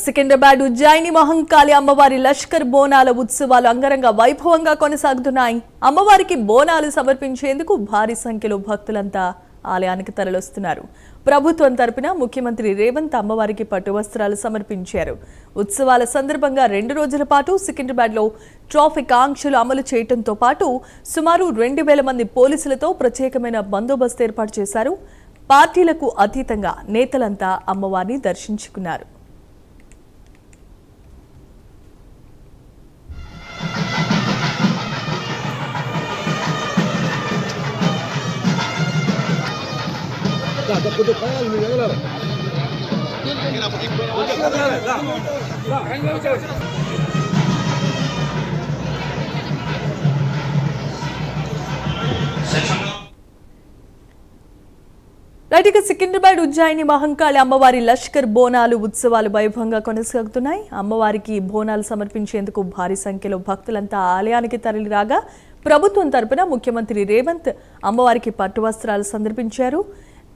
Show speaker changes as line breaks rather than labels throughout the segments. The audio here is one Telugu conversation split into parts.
సికింద్రాబాద్ ఉజ్జయిని మహంకాళి అమ్మవారి లష్కర్ బోనాల ఉత్సవాలు అంగరంగ వైభవంగా కొనసాగుతున్నాయి. అమ్మవారికి బోనాలు సమర్పించేందుకు భారీ సంఖ్యలో భక్తులంతా ఆలయానికి తరలిస్తున్నారు. ప్రభుత్వం తరపున ముఖ్యమంత్రి రేవంత్ అమ్మవారికి పట్టు వస్త్రాలు సమర్పించారు. ఉత్సవాల సందర్భంగా 2 రోజుల పాటు సికింద్రాబాద్లో ట్రాఫిక్ ఆంక్షలు అమలు చేయడంతో పాటు సుమారు 2000 మంది పోలీసులతో ప్రత్యేకమైన బందోబస్తు ఏర్పాటు చేశారు. పార్టీలకు అతీతంగా నేతలంతా అమ్మవారిని దర్శించుకున్నారు. సికింద్రాబాద్ ఉజ్జయిని మహంకాళి అమ్మవారి లష్కర్ బోనాలు ఉత్సవాలు వైభవంగా కొనసాగుతున్నాయి. అమ్మవారికి బోనాలు సమర్పించేందుకు భారీ సంఖ్యలో భక్తులంతా ఆలయానికి తరలిరాగా ప్రభుత్వం తరపున ముఖ్యమంత్రి రేవంత్ అమ్మవారికి పట్టు వస్త్రాలు సమర్పించారు.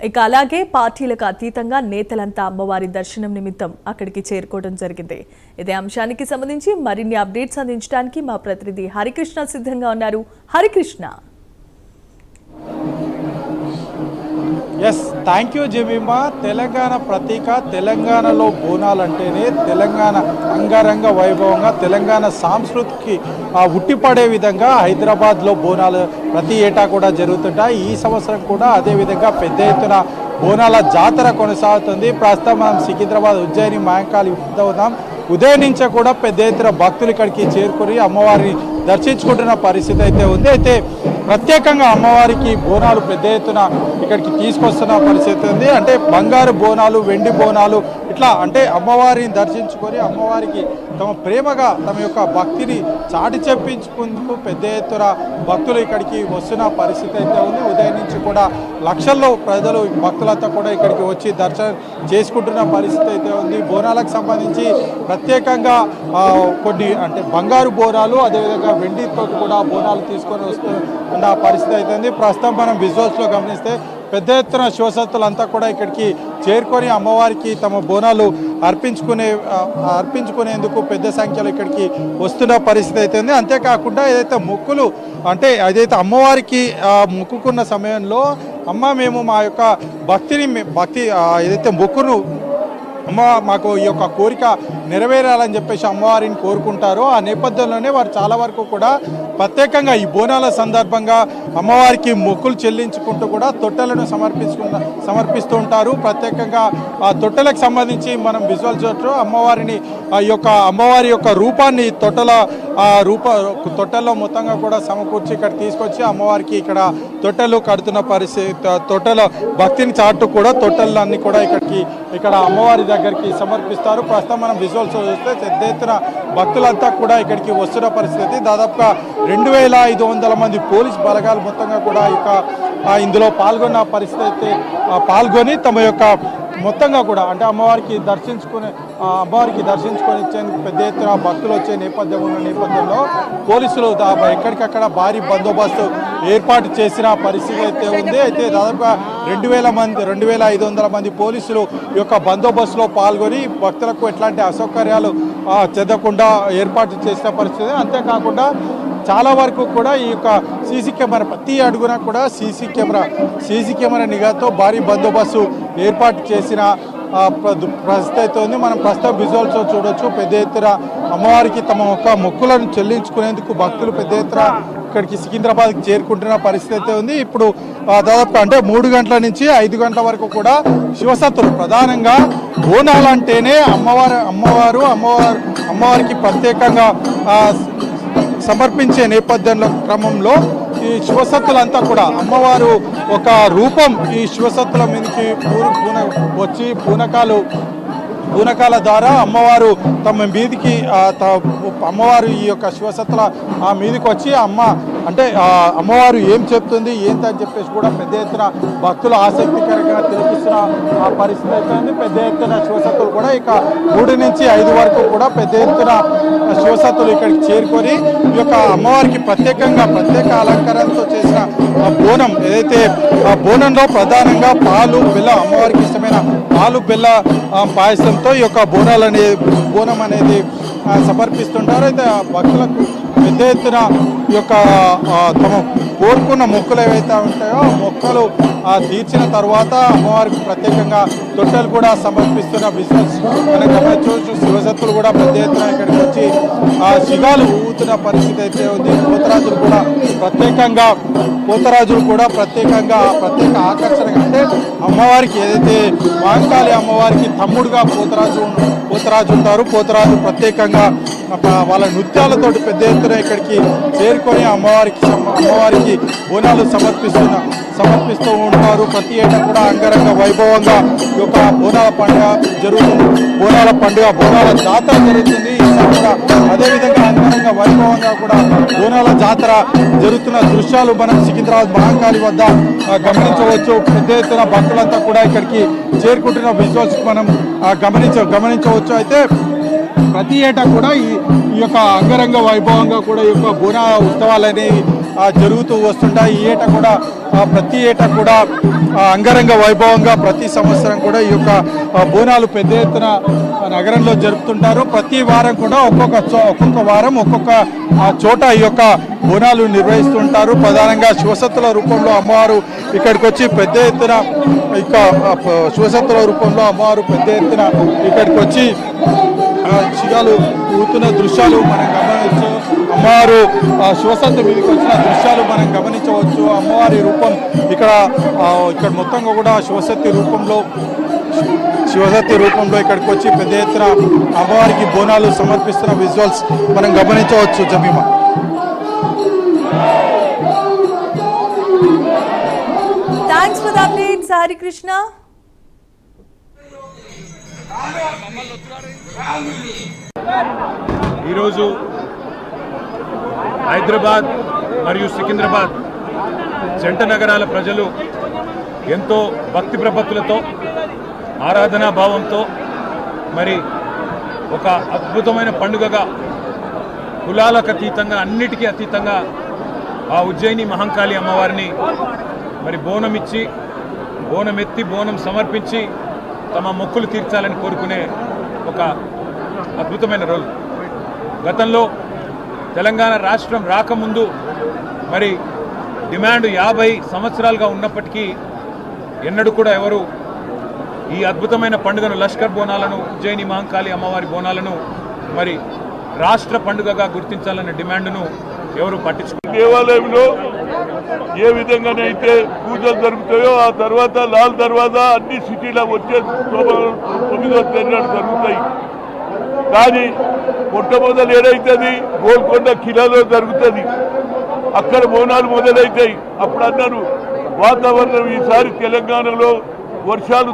ఇక అలాగే పార్టీలకు అతీతంగా నేతలంతా అమ్మవారి దర్శనం నిమిత్తం అక్కడికి చేరుకోవడం జరిగింది. ఇదే అంశానికి సంబంధించి మరిన్ని అప్డేట్స్ అందించడానికి మా ప్రతినిధి హరికృష్ణ సిద్ధంగా ఉన్నారు. Harikrishna.
Thank you Jemimah. Telangana ప్రతీక, తెలంగాణలో బోనాలంటేనే తెలంగాణ అంగరంగ వైభవంగా తెలంగాణ సంస్కృతికి ఉట్టిపడే విధంగా హైదరాబాద్లో బోనాలు ప్రతి ఏటా కూడా జరుగుతుంటాయి. ఈ సంవత్సరం కూడా అదేవిధంగా పెద్ద ఎత్తున బోనాల జాతర కొనసాగుతుంది. ప్రస్తుతం మనం సికింద్రాబాద్ ఉజ్జయిని మహంకాళి వద్ద ఉన్నాం. ఉదయం నుంచే కూడా పెద్ద ఎత్తున భక్తులు ఇక్కడికి చేరుకుని అమ్మవారిని దర్శించుకుంటున్న పరిస్థితి అయితే ఉంది. అయితే ప్రత్యేకంగా అమ్మవారికి బోనాలు పెద్ద ఎత్తున ఇక్కడికి తీసుకొస్తున్న పరిస్థితి ఉంది. అంటే బంగారు బోనాలు, వెండి బోనాలు ఇట్లా అంటే అమ్మవారిని దర్శించుకొని అమ్మవారికి తమ ప్రేమగా తమ యొక్క భక్తిని చాటి చెప్పించుకుంటూ పెద్ద ఎత్తున భక్తులు ఇక్కడికి వస్తున్న పరిస్థితి అయితే ఉంది. ఉదయం నుంచి కూడా లక్షల్లో ప్రజలు భక్తులంతా కూడా ఇక్కడికి వచ్చి దర్శనం చేసుకుంటున్న పరిస్థితి అయితే ఉంది. బోనాలకు సంబంధించి ప్రత్యేకంగా కొన్ని అంటే బంగారు బోనాలు అదేవిధంగా వెండితో కూడా బోనాలు తీసుకొని వస్తున్న పరిస్థితి అయితే ఉంది. ప్రస్తుతం మనం విజువల్స్లో గమనిస్తే పెద్ద ఎత్తున శివసత్తులంతా కూడా ఇక్కడికి చేరుకొని అమ్మవారికి తమ బోనాలు అర్పించుకునేందుకు పెద్ద సంఖ్యలో ఇక్కడికి వస్తున్న పరిస్థితి అయితే ఉంది. అంతేకాకుండా ఏదైతే మొక్కులు అంటే ఏదైతే అమ్మవారికి మొక్కుకున్న సమయంలో మేము మా యొక్క భక్తి ఏదైతే మొక్కును అమ్మ మాకు ఈ యొక్క కోరిక నెరవేరాలని చెప్పేసి అమ్మవారిని కోరుకుంటారో ఆ నేపథ్యంలోనే వారు చాలా వరకు కూడా ప్రత్యేకంగా ఈ బోనాల సందర్భంగా అమ్మవారికి మొక్కులు చెల్లించుకుంటూ కూడా తొట్టెలను సమర్పిస్తూ ఉంటారు. ప్రత్యేకంగా ఆ తొట్టెలకు సంబంధించి మనం విజువల్ చూడటం అమ్మవారి యొక్క రూపాన్ని తొట్టెల్లో మొత్తంగా కూడా సమకూర్చి ఇక్కడ తీసుకొచ్చి అమ్మవారికి ఇక్కడ తొట్టెలు కడుతున్న పరిస్థితి. తొట్టెల భక్తిని చాటు కూడా తొట్టెలన్నీ కూడా ఇక్కడ అమ్మవారి దగ్గరికి సమర్పిస్తారు. ప్రస్తుతం మనం విజువల్స్ చూస్తే పెద్ద ఎత్తున భక్తులంతా కూడా ఇక్కడికి వస్తున్న పరిస్థితి. దాదాపుగా 2500 మంది పోలీస్ బలగాలు మొత్తంగా కూడా ఇందులో పాల్గొన్న పరిస్థితి అయితే పాల్గొని తమ యొక్క మొత్తంగా కూడా అంటే అమ్మవారికి దర్శించుకొని ఇచ్చేందుకు పెద్ద ఎత్తున భక్తులు వచ్చే నేపథ్యంలో పోలీసులు ఎక్కడికక్కడ భారీ బందోబస్తు ఏర్పాటు చేసిన పరిస్థితి అయితే ఉంది. అయితే దాదాపుగా 2500 మంది పోలీసులు ఈ యొక్క బందోబస్తులో పాల్గొని భక్తులకు ఎట్లాంటి అసౌకర్యాలు చెందకుండా ఏర్పాటు చేసిన పరిస్థితి. అంతేకాకుండా చాలా వరకు కూడా ఈ యొక్క సీసీ కెమెరా ప్రతి అడుగున కూడా సీసీ కెమెరా నిఘాతో భారీ బందోబస్తు ఏర్పాటు చేసిన పరిస్థితి అయితే ఉంది. మనం ప్రస్తుతం విజువల్స్ చూడొచ్చు. పెద్ద ఎత్తున అమ్మవారికి తమ యొక్క మొక్కులను చెల్లించుకునేందుకు భక్తులు పెద్ద ఎత్తున ఇక్కడికి సికింద్రాబాద్కి చేరుకుంటున్న పరిస్థితి అయితే ఉంది. ఇప్పుడు దాదాపు అంటే 3 గంటల నుంచి 5 గంటల వరకు కూడా శివసత్తులు ప్రధానంగా బోనాలంటేనే అమ్మవారికి ప్రత్యేకంగా సమర్పించే క్రమంలో ఈ శివసత్తులంతా కూడా అమ్మవారు ఒక రూపం ఈ శివసత్తుల మీదకి వచ్చి పూనకాల ద్వారా అమ్మవారు తమ మీదికి అమ్మవారు ఈ యొక్క శివసత్తుల మీదికి వచ్చి అమ్మవారు ఏం చెప్తుంది ఏంటని చెప్పేసి కూడా పెద్ద ఎత్తున భక్తులు ఆసక్తికరంగా తిలకిస్తున్న పరిస్థితి అయితే ఉంది. పెద్ద ఎత్తున శివసత్తులు కూడా 3 నుంచి 5 వరకు కూడా పెద్ద ఎత్తున శివసత్తులు ఇక్కడికి చేరుకొని ఈ యొక్క అమ్మవారికి ప్రత్యేక అలంకరణతో చేసిన బోనం ఏదైతే బోనంలో ప్రధానంగా పాలు బెల్లం అమ్మవారికి ఇష్టమైన పాలు బెల్ల పాయసంతో ఈ యొక్క బోనం అనేది సమర్పిస్తుంటారు. అయితే భక్తులకు పెద్ద ఎత్తున ఈ యొక్క తమ కోరుకున్న మొక్కులు ఏవైతే ఉంటాయో మొక్కలు తీర్చిన తర్వాత అమ్మవారికి ప్రత్యేకంగా తొట్టెలు కూడా సమర్పిస్తున్న విజువల్స్ మనం గమనించవచ్చు. శివసత్తులు కూడా పెద్ద ఎత్తున ఇక్కడికి వచ్చి శిగాలు ఊగుతున్న పరిస్థితి అయితే ఉంది. పోతరాజులు కూడా ప్రత్యేక ఆకర్షణగా, అంటే అమ్మవారికి ఏదైతే మహంకాళి అమ్మవారికి తమ్ముడుగా పోతరాజు ఉంటారు. పోతరాజు ప్రత్యేకంగా వాళ్ళ నృత్యాలతోటి పెద్ద ఎత్తున ఇక్కడికి చేరుకొని అమ్మవారికి బోనాలు సమర్పిస్తూ ఉంటారు. ప్రతి ఏటా కూడా అంగరంగ వైభవంగా ఈ యొక్క బోనాల పండుగ జరుగుతుంది. బోనాల జాతర జరుగుతుంది. అదేవిధంగా అంగరంగ వైభవంగా కూడా బోనాల జాతర జరుగుతున్న దృశ్యాలు మనం సికింద్రాబాద్ మహంకాళి వద్ద గమనించవచ్చు. పెద్ద ఎత్తున భక్తులంతా కూడా ఇక్కడికి చేరుకుంటున్న విజువల్స్ మనం గమనించవచ్చు. అయితే ప్రతి ఏటా కూడా ఈ యొక్క అంగరంగ వైభవంగా కూడా ఈ యొక్క బోనాల ఉత్సవాలు అనేవి జరుగుతూ వస్తుంటాయి. ప్రతి ఏటా కూడా అంగరంగ వైభవంగా ప్రతి సంవత్సరం కూడా ఈ యొక్క బోనాలు పెద్ద ఎత్తున నగరంలో జరుపుతుంటారు. ప్రతి వారం కూడా ఒక్కొక్క వారం ఒక్కొక్క చోట ఈ యొక్క బోనాలు నిర్వహిస్తుంటారు. ప్రధానంగా శివసత్తుల రూపంలో అమ్మవారు ఇక్కడికి వచ్చి పెద్ద ఎత్తున ఇక్కడికి వచ్చి శిగాలు ఊతున్న దృశ్యాలు మనం గమనించవచ్చు. అమ్మవారు శివసత్తి మీదకి వచ్చిన దృశ్యాలు మనం గమనించవచ్చు. అమ్మవారి రూపం ఇక్కడ మొత్తంగా కూడా శివసత్తి రూపంలో ఇక్కడికి వచ్చి పెద్ద ఎత్తున అమ్మవారికి బోనాలు సమర్పిస్తున్న విజువల్స్ మనం గమనించవచ్చు. Jemimah,
thanks for the updates Harikrishna.
ఈరోజు హైదరాబాద్ మరియు సికింద్రాబాద్ జంట నగరాల ప్రజలు ఎంతో భక్తి ప్రపత్తులతో ఆరాధనా భావంతో మరి ఒక అద్భుతమైన పండుగగా కులాలకు అతీతంగా అన్నిటికీ అతీతంగా ఆ ఉజ్జయిని మహంకాళి అమ్మవారిని మరి బోనమెత్తి బోనం సమర్పించి తమ మొక్కులు తీర్చాలని కోరుకునే ఒక అద్భుతమైన రోజు. గతంలో తెలంగాణ రాష్ట్రం రాకముందు మరి డిమాండ్ 50 సంవత్సరాలుగా ఉన్నప్పటికీ ఎన్నడూ కూడా ఎవరు ఈ అద్భుతమైన పండుగను లష్కర్ బోనాలను ఉజ్జయిని మహంకాళి అమ్మవారి బోనాలను మరి రాష్ట్ర పండుగగా గుర్తించాలనే డిమాండ్ను ఎవరు పట్టించుకున్నారు.
దేవాలయంలో ఏ విధంగానైతే పూజలు జరుగుతాయో ఆ తర్వాత లాల్ దర్వాజా అన్ని సిటీలో వచ్చే 9వ తేదీ జరుగుతాయి. కానీ మొట్టమొదలు ఏదైతుంది గోల్కొండ కిలాలో జరుగుతుంది. అక్కడ బోనాలు మొదలవుతాయి. అప్పుడు అన్నారు వాతావరణం ఈసారి తెలంగాణలో వర్షాలు